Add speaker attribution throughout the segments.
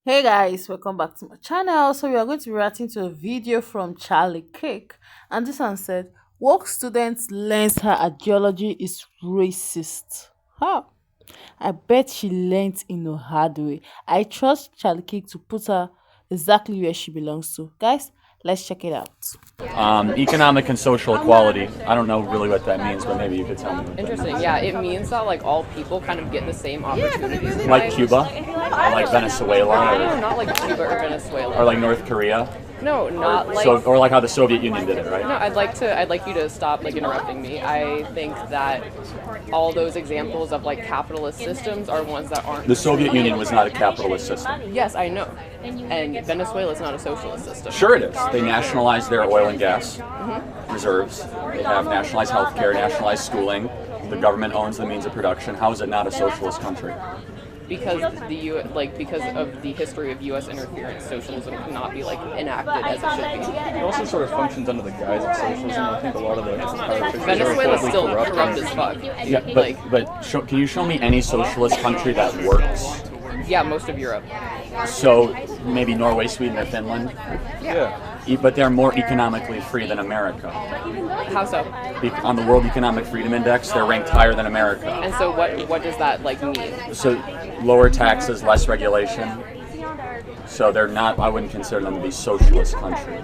Speaker 1: Hey guys, welcome back to my channel. So we are going to be reacting to a video from Charlie Cake, and this one said, "Work students learns her ideology is racist." Huh? I bet she learnt in a hard way. I trust Charlie Cake to put her exactly where she belongs to. Guys, let's check it out.
Speaker 2: Economic and social equality. I don't know really what that means, but maybe you could tell me.
Speaker 3: Interesting. Yeah, it means that like all people kind of get the same opportunities. in
Speaker 2: Like
Speaker 3: life.
Speaker 2: Cuba, or like Venezuela,
Speaker 3: No, not like Cuba or Venezuela.
Speaker 2: or like North Korea,
Speaker 3: No, not like.
Speaker 2: or like how the Soviet Union did it, right?
Speaker 3: No, I'd like you to stop like interrupting me. I think that all those examples of like capitalist systems are ones that aren't.
Speaker 2: The Soviet Union was not a capitalist system.
Speaker 3: Yes, I know. And Venezuela is not a socialist system.
Speaker 2: Sure it is. They nationalized their oil and gas reserves. They have nationalized healthcare, nationalized schooling. The government owns the means of production. How is it not a socialist country?
Speaker 3: Because because of the history of U.S. interference, socialism cannot be like enacted as it should be.
Speaker 4: It also sort of functions under the guise of socialism. I think a lot of the politicians
Speaker 3: Venezuela's
Speaker 4: are
Speaker 3: still
Speaker 4: corrupt.
Speaker 3: corrupt as fuck.
Speaker 2: Yeah, can you show me any socialist country that works?
Speaker 3: Yeah, most of Europe.
Speaker 2: So maybe Norway, Sweden, or Finland,
Speaker 4: Yeah.
Speaker 2: but they're more economically free than America.
Speaker 3: How so?
Speaker 2: On the World Economic Freedom Index, they're ranked higher than America.
Speaker 3: And so what does that like mean?
Speaker 2: So lower taxes, less regulation. So they're not, I wouldn't consider them to be socialist countries.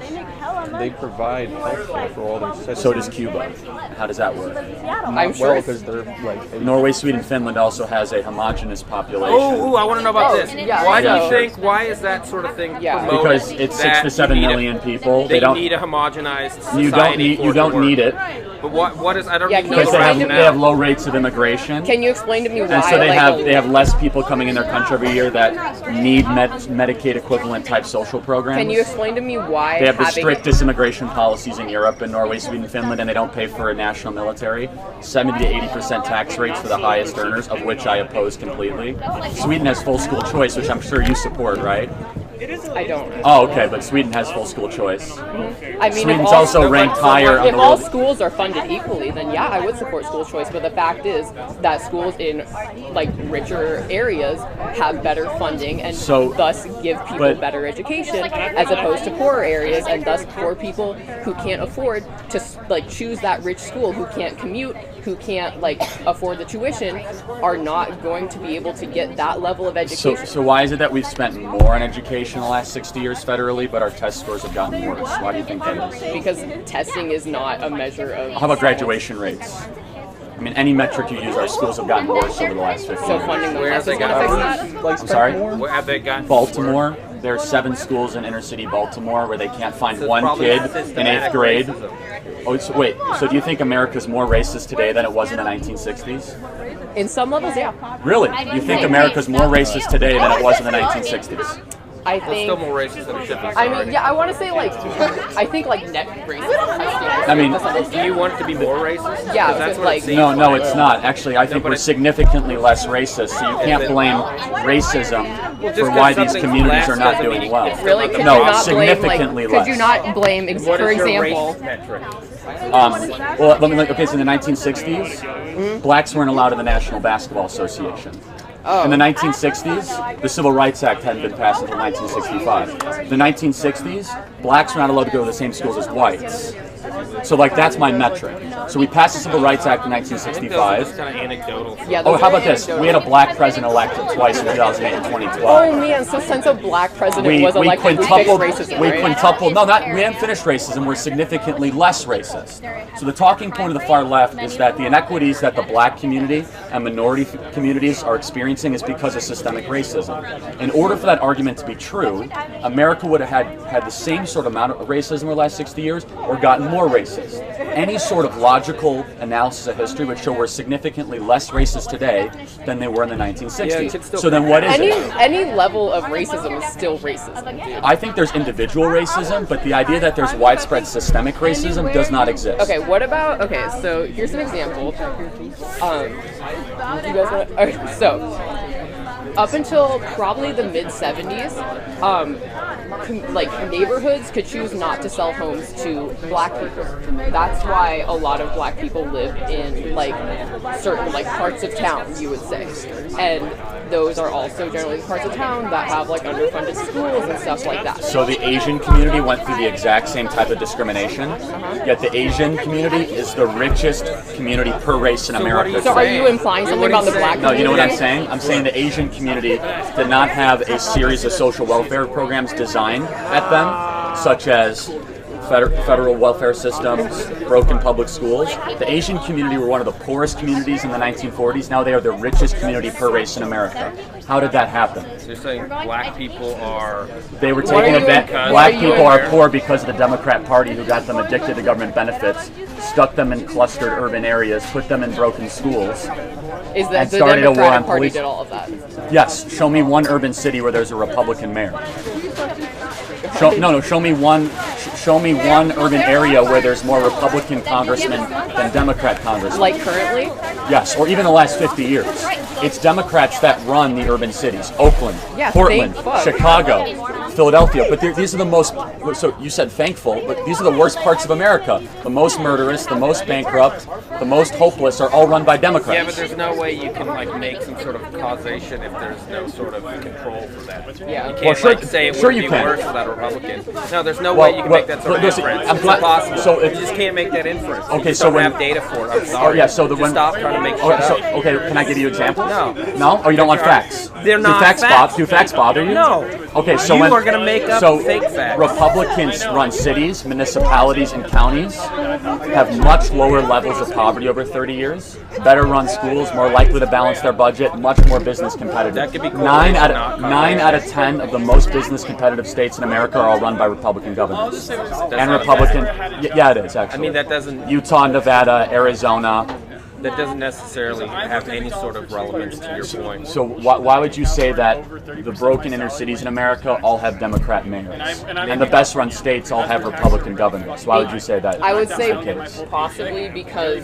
Speaker 4: They provide healthcare for all their citizens.
Speaker 2: So does Cuba. How does that work?
Speaker 3: I'm sure
Speaker 4: because they're like
Speaker 2: Norway, Sweden, Finland also has a homogenous population.
Speaker 5: I want to know about this.
Speaker 3: yeah,
Speaker 5: Why do
Speaker 2: yeah.
Speaker 5: you think? Why is that sort of thing
Speaker 3: Yeah.
Speaker 5: promoted?
Speaker 2: Because it's 6
Speaker 5: that
Speaker 2: to 7
Speaker 5: you need
Speaker 2: million people.
Speaker 5: They
Speaker 2: don't
Speaker 5: need a homogenized society.
Speaker 2: you don't need it
Speaker 5: But what is? I don't
Speaker 3: Yeah,
Speaker 5: even know
Speaker 2: because
Speaker 5: the
Speaker 2: they
Speaker 5: rationale.
Speaker 2: have low rates of immigration.
Speaker 3: Can you explain to me why?
Speaker 2: And so they
Speaker 3: like,
Speaker 2: have less people coming in their country every year that need Medicaid equivalent type social programs.
Speaker 3: Can you explain to me why
Speaker 2: They have the
Speaker 3: having
Speaker 2: strictest immigration policies in Europe, in Norway, Sweden, Finland, and they don't pay for a national military. 70 to 80% tax rates for the highest earners, of which I oppose completely. Sweden has full school choice, which I'm sure you support, right?
Speaker 3: I don't.
Speaker 2: Oh, okay, but Sweden has full school choice.
Speaker 3: I mean,
Speaker 2: Sweden's
Speaker 3: if all,
Speaker 2: also ranked higher on
Speaker 3: if
Speaker 2: the
Speaker 3: all
Speaker 2: world.
Speaker 3: schools are funded equally, then yeah, I would support school choice. But the fact is that schools in like richer areas have better funding and
Speaker 2: So-
Speaker 3: thus give people
Speaker 2: but-
Speaker 3: better education, as opposed to poorer areas, and thus poor people who can't afford to like choose that rich school, who can't commute, who can't like afford the tuition, are not going to be able to get that level of education.
Speaker 2: So why is it that we've spent more on education in the last 60 years federally, but our test scores have gotten worse? Why do you think that is?
Speaker 3: Because testing is not a measure of.
Speaker 2: How about graduation rates? I mean, any metric you use, our schools have gotten worse over the last 50
Speaker 3: So
Speaker 2: years.
Speaker 3: funding the
Speaker 5: Where have
Speaker 3: tests
Speaker 5: they
Speaker 3: is gonna
Speaker 5: got
Speaker 3: fix that?
Speaker 4: like
Speaker 2: I'm sorry?
Speaker 5: Where have they gotten?
Speaker 2: Baltimore, there are 7 schools in inner city Baltimore where they can't find
Speaker 5: So it's
Speaker 2: one
Speaker 5: probably
Speaker 2: kid in
Speaker 5: systematic
Speaker 2: 8th grade.
Speaker 5: racism.
Speaker 2: Oh, wait, so do you think America's more racist today than it was in the 1960s?
Speaker 3: In some levels, yeah.
Speaker 2: Really? You think America's more racist today than it was in the 1960s?
Speaker 3: I
Speaker 5: It's
Speaker 3: think.
Speaker 5: still more racist than it should be.
Speaker 3: I
Speaker 5: sorry.
Speaker 3: mean, yeah, I want to say like, I think like net racism.
Speaker 2: I mean-
Speaker 5: Do you want it to be more racist?
Speaker 3: Yeah,
Speaker 5: 'Cause that's what
Speaker 3: like-
Speaker 5: it seems
Speaker 2: No, no,
Speaker 5: like.
Speaker 2: it's not. Actually, I think
Speaker 5: but
Speaker 2: we're
Speaker 5: it-
Speaker 2: significantly less racist, so you can't blame racism
Speaker 5: just
Speaker 2: for
Speaker 5: 'cause
Speaker 2: why these
Speaker 5: something's
Speaker 2: communities are
Speaker 5: less
Speaker 2: not
Speaker 5: doesn't mean
Speaker 2: doing
Speaker 5: it-
Speaker 2: well.
Speaker 5: it's
Speaker 3: Really? Could
Speaker 2: No,
Speaker 3: you not blame
Speaker 2: significantly
Speaker 3: like? Could you
Speaker 2: less.
Speaker 3: not blame,
Speaker 5: What
Speaker 3: for
Speaker 5: is your
Speaker 3: example?
Speaker 5: race metric?
Speaker 2: Well, let me look. Okay, so in the 1960s, blacks weren't allowed in the National Basketball Association. In the 1960s, the Civil Rights Act hadn't been passed until 1965. In the 1960s, blacks were not allowed to go to the same schools as whites. So, like, that's my metric. So we passed the Civil Rights Act in
Speaker 5: Those are
Speaker 2: 1965.
Speaker 5: just kind of anecdotal.
Speaker 3: Yeah.
Speaker 2: Oh,
Speaker 3: those
Speaker 2: how
Speaker 3: are
Speaker 2: about this? We had a black president elected twice in 2008 and 2012.
Speaker 3: Oh man, so since a black president
Speaker 2: we
Speaker 3: was elected, we fixed
Speaker 2: quintupled,
Speaker 3: racism,
Speaker 2: we
Speaker 3: right?
Speaker 2: quintupled, no, not, we haven't finished racism, we're significantly less racist. So the talking point of the far left is that the inequities that the black community and minority communities are experiencing is because of systemic racism. In order for that argument to be true, America would have had the same sort of amount of racism over the last 60 years or gotten more racist. Any sort of logical analysis of history would show we're significantly less racist today than they were in the 1960s.
Speaker 5: Yeah, you could still-
Speaker 2: So then what is
Speaker 3: Any
Speaker 2: it?
Speaker 3: any level of racism is still racism, dude.
Speaker 2: I think there's individual racism, but the idea that there's widespread systemic racism does not exist.
Speaker 3: Okay, what about? Okay, so here's an example. You guys want? Okay, so up until probably the mid 70s, like neighborhoods could choose not to sell homes to black people. That's why a lot of black people live in like certain like parts of town, you would say, and those are also generally the parts of town that have like underfunded schools and stuff like that.
Speaker 2: So the Asian community went through the exact same type of discrimination, yet the Asian community is the richest community per race in America.
Speaker 3: So are you implying something about the black
Speaker 2: No,
Speaker 3: community?
Speaker 2: you know what I'm saying? I'm saying the Asian community did not have a series of social welfare programs designed at them, such as federal welfare systems, broken public schools. The Asian community were one of the poorest communities in the 1940s. Now they are the richest community per race in America. How did that happen?
Speaker 5: So you're saying black people are...
Speaker 2: They were
Speaker 3: What
Speaker 2: taking
Speaker 3: are you-
Speaker 2: advantage.
Speaker 3: what
Speaker 2: Black
Speaker 3: are you
Speaker 2: people are
Speaker 5: aware?
Speaker 2: poor because of the Democrat Party, who got them addicted to government benefits, stuck them in clustered urban areas, put them in broken schools.
Speaker 3: Is
Speaker 2: and
Speaker 3: that the
Speaker 2: started a war
Speaker 3: Democratic
Speaker 2: on
Speaker 3: Party
Speaker 2: police.
Speaker 3: did all of that?
Speaker 2: Yes, show me one urban city where there's a Republican mayor. Show me one. Show me one urban area where there's more Republican congressmen than Democrat congressmen.
Speaker 3: Like currently?
Speaker 2: Yes, or even the last 50 years. It's Democrats that run the urban cities. Oakland,
Speaker 3: Yeah,
Speaker 2: Portland,
Speaker 3: thank fuck.
Speaker 2: Chicago, Philadelphia. But these are the most, so you said thankful, but these are the worst parts of America. The most murderous, the most bankrupt, the most hopeless are all run by Democrats.
Speaker 5: Yeah, but there's no way you can like make some sort of causation if there's no sort of control for that.
Speaker 3: Yeah.
Speaker 5: You
Speaker 2: Well,
Speaker 5: can't
Speaker 2: sure-
Speaker 5: like say it
Speaker 2: sure
Speaker 5: would
Speaker 2: you
Speaker 5: be
Speaker 2: can.
Speaker 5: worse without a Republican. No, there's no
Speaker 2: Well,
Speaker 5: way you can
Speaker 2: well,
Speaker 5: make that sort of
Speaker 2: listen,
Speaker 5: inference.
Speaker 2: I'm
Speaker 5: It's
Speaker 2: glad-
Speaker 5: impossible.
Speaker 2: so if-
Speaker 5: you just can't make that inference.
Speaker 2: Okay,
Speaker 5: you
Speaker 2: so
Speaker 5: don't
Speaker 2: when-
Speaker 5: have data for it. I'm
Speaker 2: Oh
Speaker 5: sorry.
Speaker 2: yeah, so the
Speaker 5: Just
Speaker 2: when
Speaker 5: stop trying to make shit
Speaker 2: okay, so,
Speaker 5: up.
Speaker 2: okay, can I give you examples?
Speaker 5: No.
Speaker 2: No? Oh, you don't want facts?
Speaker 5: They're
Speaker 2: Do
Speaker 5: not
Speaker 2: facts.
Speaker 5: facts.
Speaker 2: Do facts bother you?
Speaker 5: No.
Speaker 2: Okay, so
Speaker 5: You
Speaker 2: when
Speaker 5: are gonna make up
Speaker 2: so
Speaker 5: fake facts.
Speaker 2: Republicans run cities, municipalities, and counties have much lower levels of poverty over 30 years. Better run schools, more likely to balance their budget, much more business competitive.
Speaker 5: That could be
Speaker 2: nine out
Speaker 5: correlation,
Speaker 2: of
Speaker 5: not
Speaker 2: nine out of 10 of the most business competitive states in America are all run by Republican governors. And
Speaker 5: not
Speaker 2: Republican, yeah, it is actually.
Speaker 5: I mean, that doesn't
Speaker 2: Utah, Nevada, Arizona.
Speaker 5: that doesn't necessarily have any sort of relevance to your point.
Speaker 2: So why would you say that the broken inner cities in America all have Democrat mayors, and the best run states all have Republican governors? Why would you say that?
Speaker 3: I would say
Speaker 2: that's the case?
Speaker 3: possibly because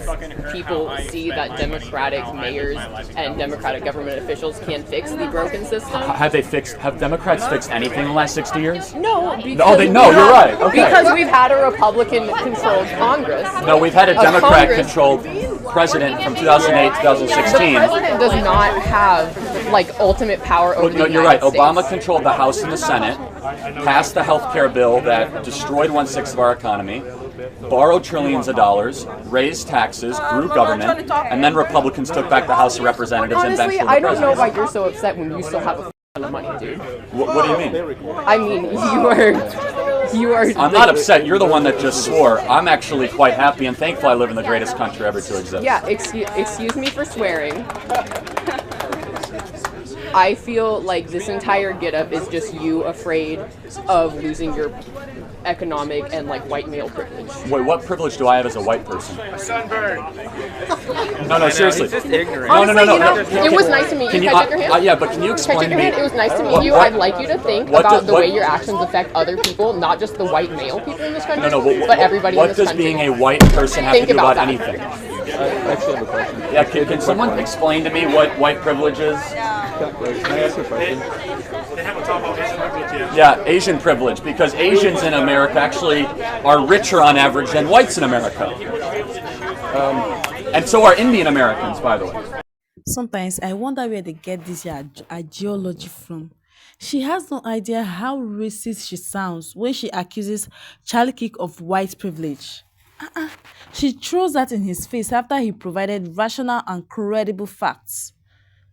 Speaker 3: people see that Democratic mayors and Democratic government officials can fix the broken system.
Speaker 2: Have Democrats fixed anything in the last 60 years?
Speaker 3: No, because
Speaker 2: Oh, no, you're right. Okay.
Speaker 3: Because we've had a Republican-controlled Congress.
Speaker 2: No, we've had a
Speaker 3: A
Speaker 2: Democrat-controlled president from 2008 to
Speaker 3: The
Speaker 2: 2016.
Speaker 3: president does not have like ultimate power over the
Speaker 2: No, you're right.
Speaker 3: United States.
Speaker 2: Obama controlled the House and the Senate, passed the health care bill that destroyed 1/6 of our economy, borrowed trillions of dollars, raised taxes, grew government, and then Republicans took back the House of Representatives and
Speaker 3: Honestly,
Speaker 2: eventually
Speaker 3: I
Speaker 2: the
Speaker 3: don't know
Speaker 2: presidency.
Speaker 3: why you're so upset when you still have a ton of money, dude.
Speaker 2: What do you mean?
Speaker 3: I mean, you are.
Speaker 2: I'm not upset. You're the one that just swore. I'm actually quite happy and thankful I live in the greatest country ever to exist.
Speaker 3: Yeah, excuse me for swearing. I feel like this entire get-up is just you afraid of losing your economic and like white male privilege.
Speaker 2: Wait, what privilege do I have as a white person? No, seriously.
Speaker 5: He's just ignorant.
Speaker 2: No,
Speaker 3: Honestly,
Speaker 2: no.
Speaker 3: you know, it was nice to meet
Speaker 2: Can
Speaker 3: you.
Speaker 2: you?
Speaker 3: Can I take your hand?
Speaker 2: Yeah, but can you
Speaker 3: Can I
Speaker 2: explain
Speaker 3: take
Speaker 2: to
Speaker 3: your
Speaker 2: me?
Speaker 3: hand? It was nice to meet
Speaker 2: what-
Speaker 3: you.
Speaker 2: what-
Speaker 3: I'd like you to think
Speaker 2: what
Speaker 3: about
Speaker 2: does-
Speaker 3: the
Speaker 2: what-
Speaker 3: way your actions affect other people, not just the white male people in this country,
Speaker 2: No,
Speaker 3: but everybody in
Speaker 2: What
Speaker 3: this
Speaker 2: does
Speaker 3: country.
Speaker 2: being a white person have
Speaker 3: Think
Speaker 2: to do
Speaker 3: about
Speaker 2: about
Speaker 3: that.
Speaker 2: anything?
Speaker 4: I actually have a question.
Speaker 2: Yeah, can someone explain to me what white privilege is?
Speaker 4: Can I ask a question?
Speaker 2: Yeah, Asian privilege, because Asians in America actually are richer on average than whites in America. And so are Indian Americans, by the way.
Speaker 1: Sometimes I wonder where they get this ideology from. She has no idea how racist she sounds when she accuses Charlie Kirk of white privilege. She throws that in his face after he provided rational and credible facts.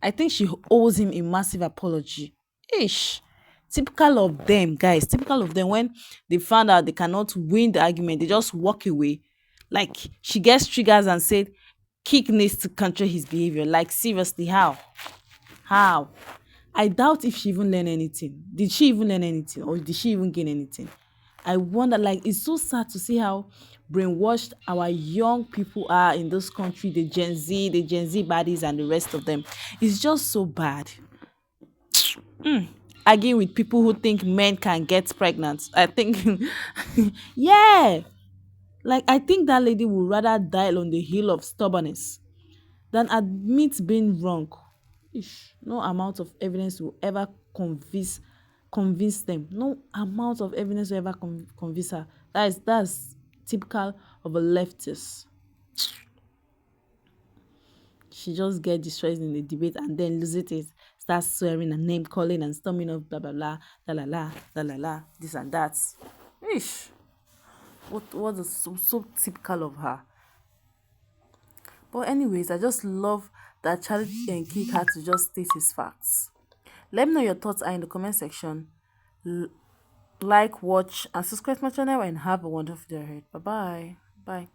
Speaker 1: I think she owes him a massive apology. Ish. Typical of them, guys. Typical of them. When they found out they cannot win the argument, they just walk away. Like, she gets triggers and said, Kirk needs to control his behavior. Like, seriously, how? How? I doubt if she even learned anything. Did she even learn anything? Or did she even gain anything? I wonder, like, it's so sad to see how brainwashed our young people are in this country, the Gen Z baddies and the rest of them. It's just so bad. Arguing with people who think men can get pregnant. I think, yeah. Like, I think that lady would rather die on the hill of stubbornness than admit being wrong. Ish, no amount of evidence will ever convince them. No amount of evidence will ever convince her. That's typical of a leftist. She just get distressed in the debate and then loses it. start swearing and name calling and storming of blah blah blah, la la la, la la la, this and that. Ish, what is so typical of her. But anyways, I just love that Charlie and Kirk had to just state his facts. Let me know your thoughts are in the comment section. Like, watch, and subscribe to my channel, and have a wonderful day ahead. Bye bye. Bye.